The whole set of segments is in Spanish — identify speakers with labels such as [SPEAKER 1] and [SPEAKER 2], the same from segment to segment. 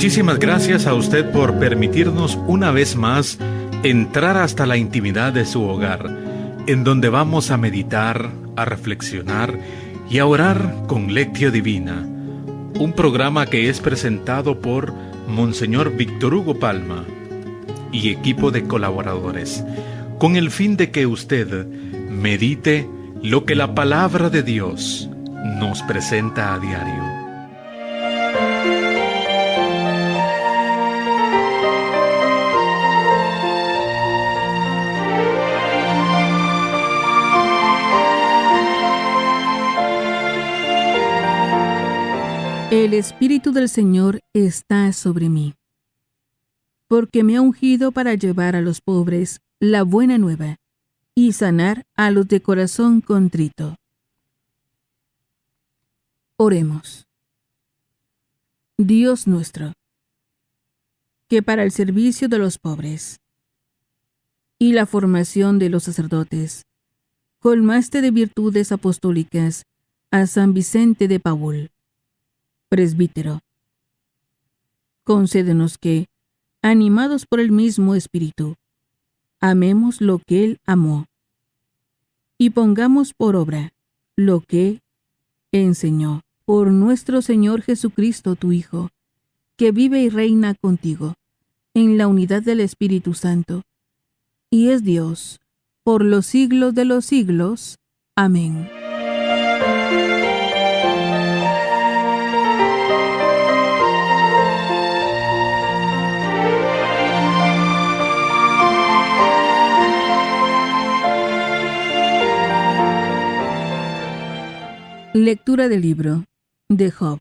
[SPEAKER 1] Muchísimas gracias a usted por permitirnos una vez más entrar hasta la intimidad de su hogar, en donde vamos a meditar, a reflexionar y a orar con Lectio Divina, un programa que es presentado por Monseñor Víctor Hugo Palma y equipo de colaboradores, con el fin de que usted medite lo que la palabra de Dios nos presenta a diario.
[SPEAKER 2] El Espíritu del Señor está sobre mí, porque me ha ungido para llevar a los pobres la buena nueva y sanar a los de corazón contrito. Oremos. Dios nuestro, que para el servicio de los pobres y la formación de los sacerdotes, colmaste de virtudes apostólicas a San Vicente de Paúl, presbítero. Concédenos que, animados por el mismo Espíritu, amemos lo que Él amó y pongamos por obra lo que enseñó, por nuestro Señor Jesucristo, tu Hijo, que vive y reina contigo en la unidad del Espíritu Santo, y es Dios por los siglos de los siglos. Amén. Lectura del libro de Job.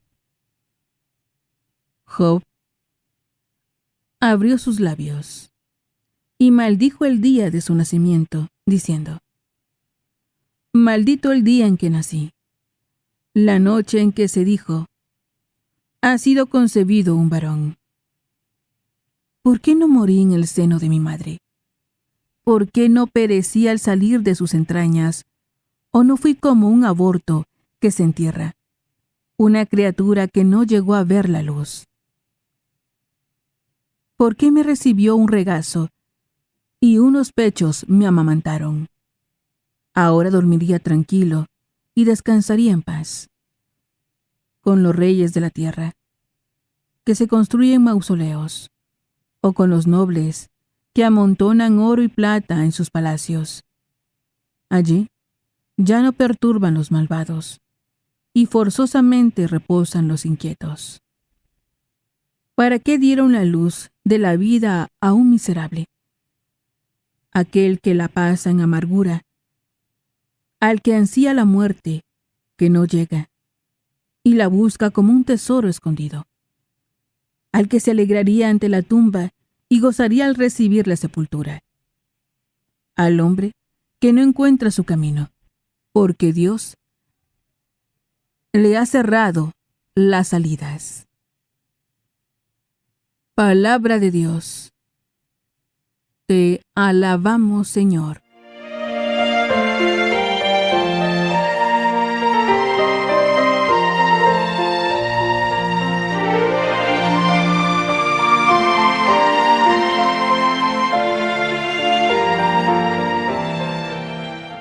[SPEAKER 2] Job abrió sus labios y maldijo el día de su nacimiento, diciendo: Maldito el día en que nací, la noche en que se dijo: ha sido concebido un varón. ¿Por qué no morí en el seno de mi madre? ¿Por qué no perecí al salir de sus entrañas? ¿O no fui como un aborto que se entierra, una criatura que no llegó a ver la luz? ¿Por qué me recibió un regazo y unos pechos me amamantaron? Ahora dormiría tranquilo y descansaría en paz, con los reyes de la tierra, que se construyen mausoleos, o con los nobles que amontonan oro y plata en sus palacios. Allí ya no perturban los malvados, y forzosamente reposan los inquietos. ¿Para qué dieron la luz de la vida a un miserable? Aquel que la pasa en amargura, al que ansía la muerte, que no llega, y la busca como un tesoro escondido, al que se alegraría ante la tumba y gozaría al recibir la sepultura, al hombre que no encuentra su camino, porque Dios le ha cerrado las salidas. Palabra de Dios. Te alabamos, Señor.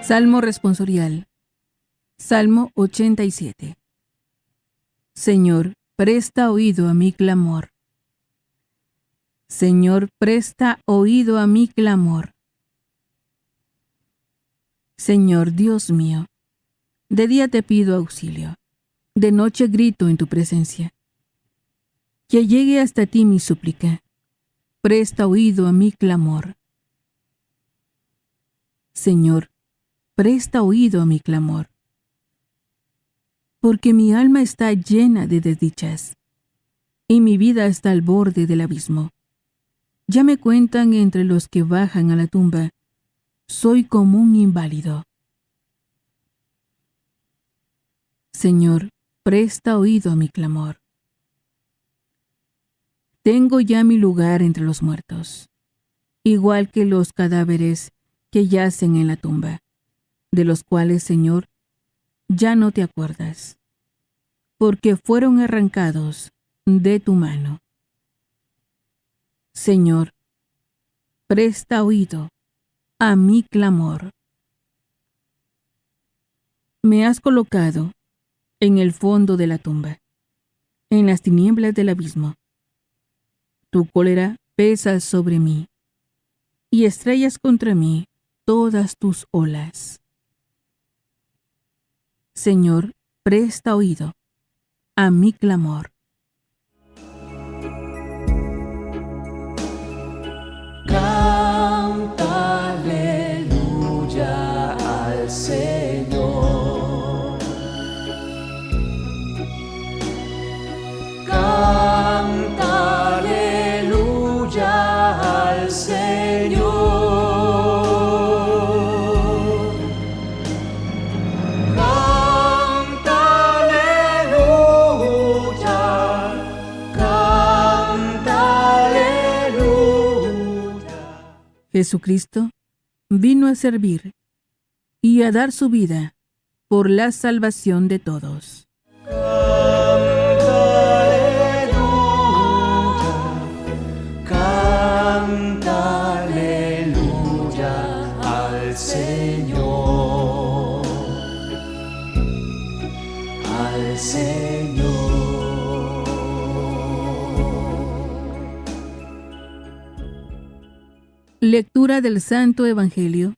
[SPEAKER 2] Salmo responsorial. Salmo 87. Señor, presta oído a mi clamor. Señor, presta oído a mi clamor. Señor Dios mío, de día te pido auxilio, de noche grito en tu presencia. Que llegue hasta ti mi súplica, presta oído a mi clamor. Señor, presta oído a mi clamor. Porque mi alma está llena de desdichas, y mi vida está al borde del abismo. Ya me cuentan entre los que bajan a la tumba, soy como un inválido. Señor, presta oído a mi clamor. Tengo ya mi lugar entre los muertos, igual que los cadáveres que yacen en la tumba, de los cuales, Señor, ya no te acuerdas, porque fueron arrancados de tu mano. Señor, presta oído a mi clamor. Me has colocado en el fondo de la tumba, en las tinieblas del abismo. Tu cólera pesa sobre mí, y estrellas contra mí todas tus olas. Señor, presta oído a mi clamor.
[SPEAKER 3] Canta aleluya al Señor. Canta aleluya al Señor. Canta aleluya. Canta aleluya.
[SPEAKER 2] Jesucristo vino a servir y a dar su vida por la salvación de todos.
[SPEAKER 3] Canta aleluya al Señor, al Señor.
[SPEAKER 2] Lectura del Santo Evangelio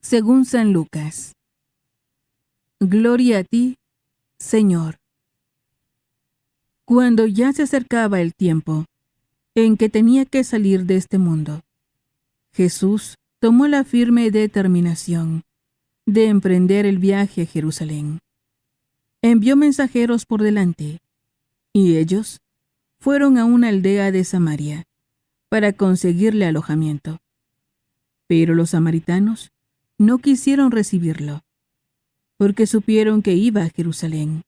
[SPEAKER 2] según San Lucas. Gloria a ti, Señor. Cuando ya se acercaba el tiempo en que tenía que salir de este mundo, Jesús tomó la firme determinación de emprender el viaje a Jerusalén. Envió mensajeros por delante, y ellos fueron a una aldea de Samaria para conseguirle alojamiento. Pero los samaritanos no quisieron recibirlo, porque supieron que iba a Jerusalén.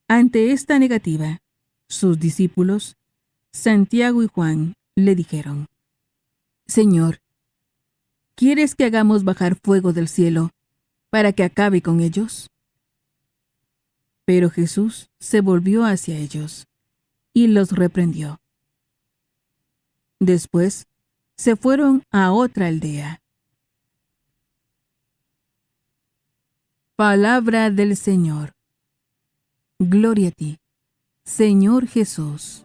[SPEAKER 2] Ante esta negativa, sus discípulos, Santiago y Juan, le dijeron: Señor, ¿quieres que hagamos bajar fuego del cielo para que acabe con ellos? Pero Jesús se volvió hacia ellos y los reprendió. Después se fueron a otra aldea. Palabra del Señor. Gloria a ti, Señor Jesús.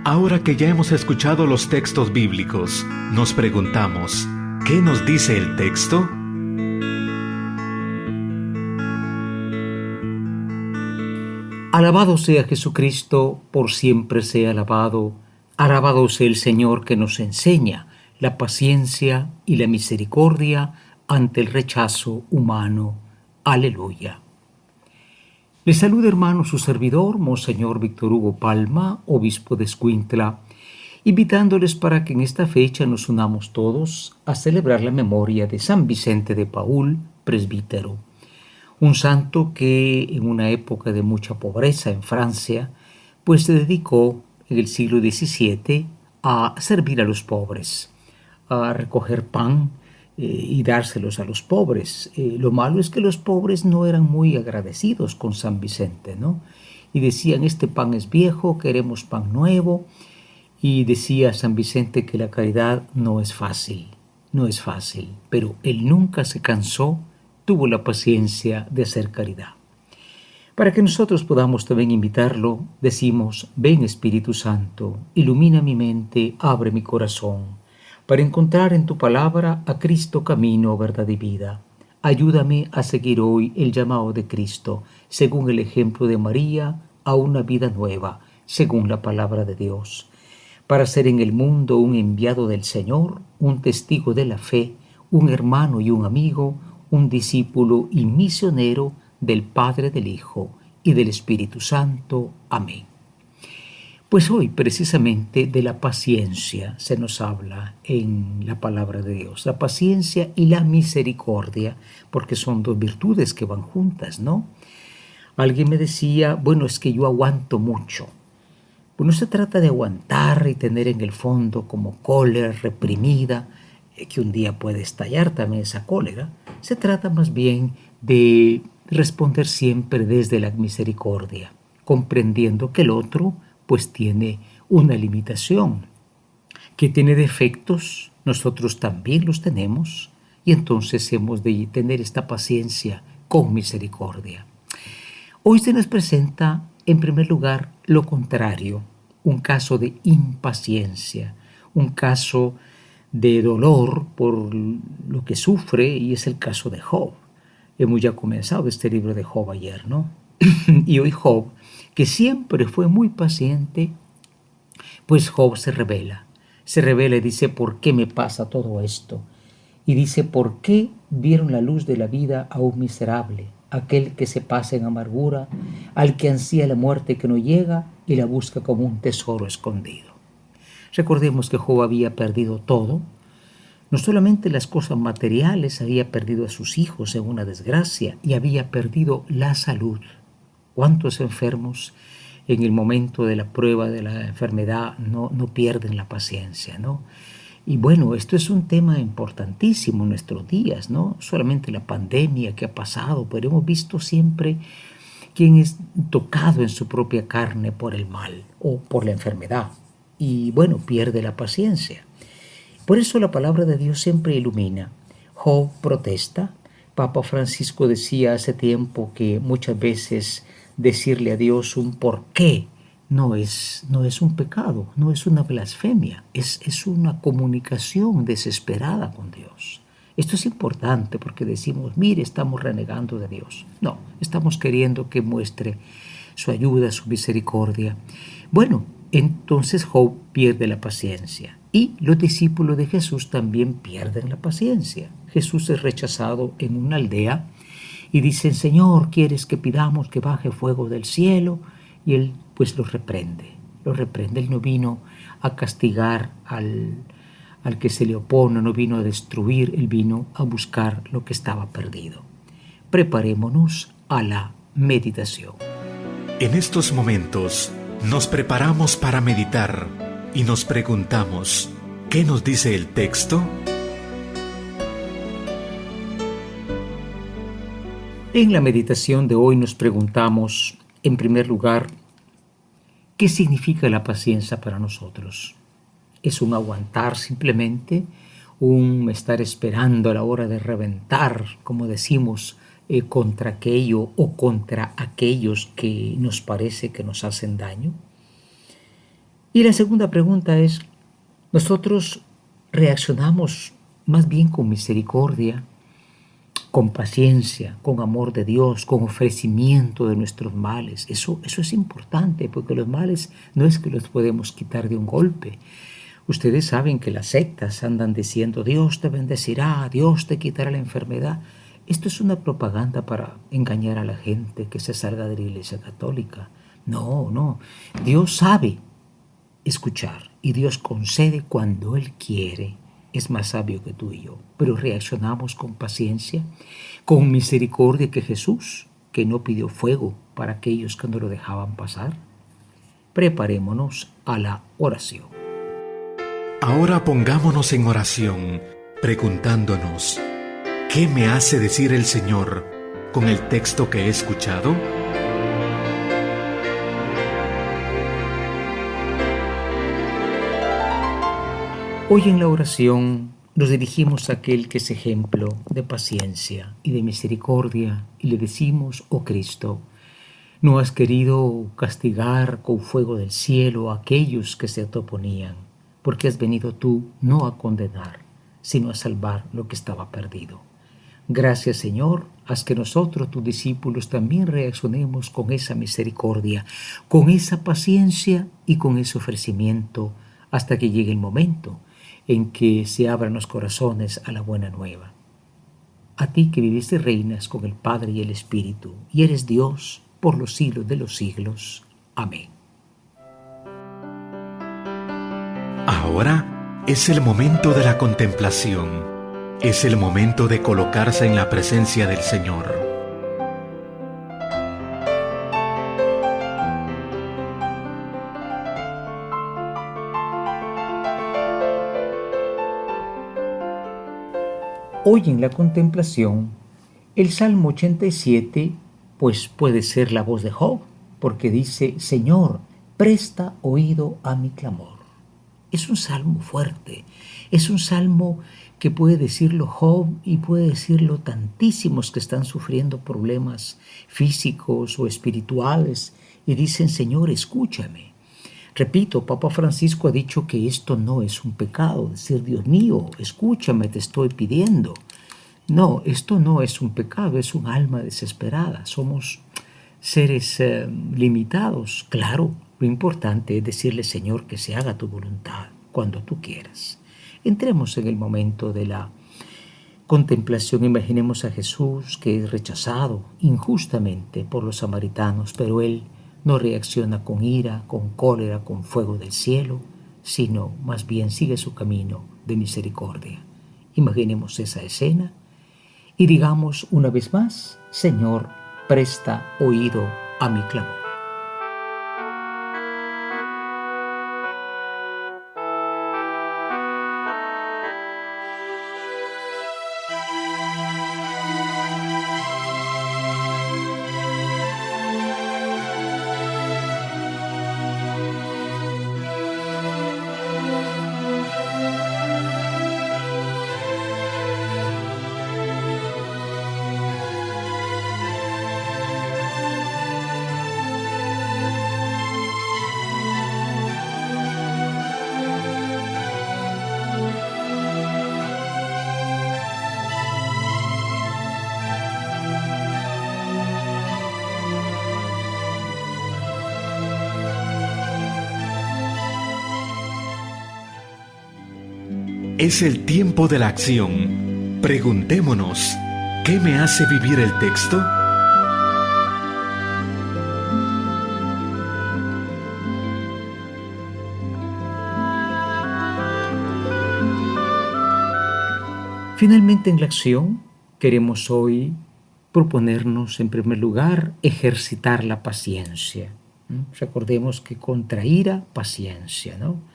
[SPEAKER 1] Ahora que ya hemos escuchado los textos bíblicos, nos preguntamos, ¿qué nos dice el texto?
[SPEAKER 4] Alabado sea Jesucristo, por siempre sea alabado. Alabado sea el Señor que nos enseña la paciencia y la misericordia ante el rechazo humano. Aleluya. Les saluda, hermano, su servidor, Monseñor Víctor Hugo Palma, obispo de Escuintla, invitándoles para que en esta fecha nos unamos todos a celebrar la memoria de San Vicente de Paúl, presbítero, un santo que en una época de mucha pobreza en Francia, pues se dedicó en el siglo XVII a servir a los pobres, a recoger pan y dárselos a los pobres. Lo malo es que los pobres no eran muy agradecidos con San Vicente, ¿no? Y decían: este pan es viejo, queremos pan nuevo. Y decía San Vicente que la caridad no es fácil, pero él nunca se cansó, tuvo la paciencia de hacer caridad. Para que nosotros podamos también invitarlo, decimos: ven Espíritu Santo, ilumina mi mente, abre mi corazón, para encontrar en tu palabra a Cristo camino, verdad y vida. Ayúdame a seguir hoy el llamado de Cristo, según el ejemplo de María, a una vida nueva, según la palabra de Dios, para ser en el mundo un enviado del Señor, un testigo de la fe, un hermano y un amigo, un discípulo y misionero del Padre, del Hijo y del Espíritu Santo. Amén. Pues hoy precisamente de la paciencia se nos habla en la palabra de Dios. La paciencia y la misericordia, porque son dos virtudes que van juntas, ¿no? Alguien me decía, bueno, es que yo aguanto mucho. Pues no se trata de aguantar y tener en el fondo como cólera reprimida, que un día puede estallar también esa cólera. Se trata más bien de responder siempre desde la misericordia, comprendiendo que el otro pues tiene una limitación, que tiene defectos, nosotros también los tenemos, y entonces hemos de tener esta paciencia con misericordia. Hoy se nos presenta, en primer lugar, lo contrario, un caso de impaciencia, un caso de dolor por lo que sufre, y es el caso de Job. Hemos ya comenzado este libro de Job ayer, ¿no? Y hoy Job, que siempre fue muy paciente, pues Job se revela y dice, ¿por qué me pasa todo esto? Y dice, ¿por qué vieron la luz de la vida a un miserable, aquel que se pasa en amargura, al que ansía la muerte que no llega y la busca como un tesoro escondido? Recordemos que Job había perdido todo, no solamente las cosas materiales, había perdido a sus hijos en una desgracia y había perdido la salud. ¿Cuántos enfermos en el momento de la prueba de la enfermedad no pierden la paciencia, ¿no? Y bueno, esto es un tema importantísimo en nuestros días, ¿no? Solamente la pandemia que ha pasado, pero hemos visto siempre quien es tocado en su propia carne por el mal o por la enfermedad. Y bueno, pierde la paciencia. Por eso la palabra de Dios siempre ilumina. Job protesta. Papa Francisco decía hace tiempo que muchas veces decirle a Dios un por qué no es un pecado, no es una blasfemia, es una comunicación desesperada con Dios. Esto es importante porque decimos, mire, estamos renegando de Dios. No, estamos queriendo que muestre su ayuda, su misericordia. Bueno, entonces Job pierde la paciencia y los discípulos de Jesús también pierden la paciencia. Jesús es rechazado en una aldea y dicen, Señor, ¿quieres que pidamos que baje fuego del cielo? Y él pues los reprende. Él no vino a castigar al que se le opone, no vino a destruir, él vino a buscar lo que estaba perdido. Preparémonos a la meditación.
[SPEAKER 1] En estos momentos nos preparamos para meditar y nos preguntamos, ¿qué nos dice el texto?
[SPEAKER 4] En la meditación de hoy nos preguntamos, en primer lugar, ¿qué significa la paciencia para nosotros? ¿Es un aguantar simplemente? ¿Un estar esperando a la hora de reventar, como decimos, contra aquello o contra aquellos que nos parece que nos hacen daño? Y la segunda pregunta es, ¿nosotros reaccionamos más bien con misericordia, con paciencia, con amor de Dios, con ofrecimiento de nuestros males? Eso es importante, porque los males no es que los podemos quitar de un golpe. Ustedes saben que las sectas andan diciendo, Dios te bendecirá, Dios te quitará la enfermedad. Esto es una propaganda para engañar a la gente que se salga de la Iglesia Católica. No, Dios sabe escuchar y Dios concede cuando Él quiere. Es más sabio que tú y yo, pero reaccionamos con paciencia, con misericordia que Jesús, que no pidió fuego para aquellos que no lo dejaban pasar. Preparémonos a la oración.
[SPEAKER 1] Ahora pongámonos en oración, preguntándonos, ¿qué me hace decir el Señor con el texto que he escuchado?
[SPEAKER 4] Hoy en la oración nos dirigimos a aquel que es ejemplo de paciencia y de misericordia y le decimos, oh Cristo, no has querido castigar con fuego del cielo a aquellos que se te oponían, porque has venido tú no a condenar, sino a salvar lo que estaba perdido. Gracias, Señor, haz que nosotros, tus discípulos, también reaccionemos con esa misericordia, con esa paciencia y con ese ofrecimiento hasta que llegue el momento en que se abran los corazones a la buena nueva. a ti que vives y reinas con el Padre y el Espíritu, y eres Dios por los siglos de los siglos. Amén.
[SPEAKER 1] Ahora es el momento de la contemplación. Es el momento de colocarse en la presencia del Señor.
[SPEAKER 4] Hoy en la contemplación, el Salmo 87, pues puede ser la voz de Job, porque dice: Señor, presta oído a mi clamor. Es un salmo fuerte, es un salmo que puede decirlo Job y puede decirlo tantísimos que están sufriendo problemas físicos o espirituales y dicen: Señor, escúchame. Repito, Papa Francisco ha dicho que esto no es un pecado, decir: Dios mío, escúchame, te estoy pidiendo. No, esto no es un pecado, es un alma desesperada. Somos seres limitados. Claro, lo importante es decirle: Señor, que se haga tu voluntad cuando tú quieras. Entremos en el momento de la contemplación. Imaginemos a Jesús, que es rechazado injustamente por los samaritanos, pero Él no reacciona con ira, con cólera, con fuego del cielo, sino más bien sigue su camino de misericordia. Imaginemos esa escena y digamos una vez más: Señor, presta oído a mi clamor.
[SPEAKER 1] Es el tiempo de la acción. Preguntémonos, ¿qué me hace vivir el texto?
[SPEAKER 4] Finalmente, en la acción, queremos hoy proponernos, en primer lugar, ejercitar la paciencia. Recordemos que contra ira, paciencia, ¿no?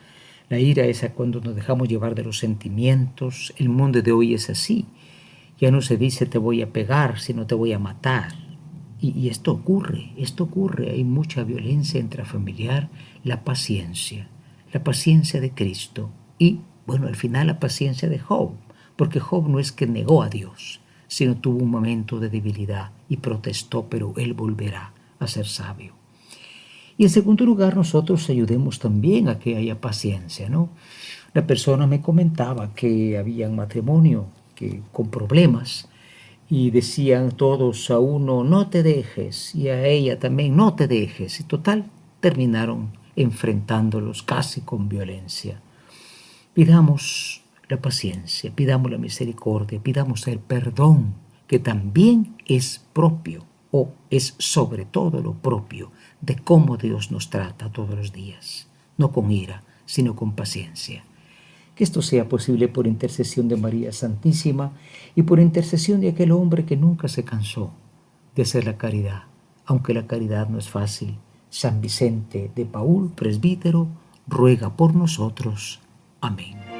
[SPEAKER 4] La ira es cuando nos dejamos llevar de los sentimientos. El mundo de hoy es así. Ya no se dice te voy a pegar, sino te voy a matar. Y esto ocurre. Hay mucha violencia intrafamiliar. La paciencia de Cristo. Y, bueno, al final la paciencia de Job. Porque Job no es que negó a Dios, sino tuvo un momento de debilidad y protestó, pero él volverá a ser sabio. Y en segundo lugar, nosotros ayudemos también a que haya paciencia, ¿no? La persona me comentaba que había un matrimonio con problemas y decían todos a uno: no te dejes, y a ella también: no te dejes. Y total, terminaron enfrentándolos casi con violencia. Pidamos la paciencia, pidamos la misericordia, pidamos el perdón, que también es propio, o es sobre todo lo propio de cómo Dios nos trata todos los días, no con ira, sino con paciencia. Que esto sea posible por intercesión de María Santísima y por intercesión de aquel hombre que nunca se cansó de hacer la caridad, aunque la caridad no es fácil. San Vicente de Paúl, presbítero, ruega por nosotros. Amén.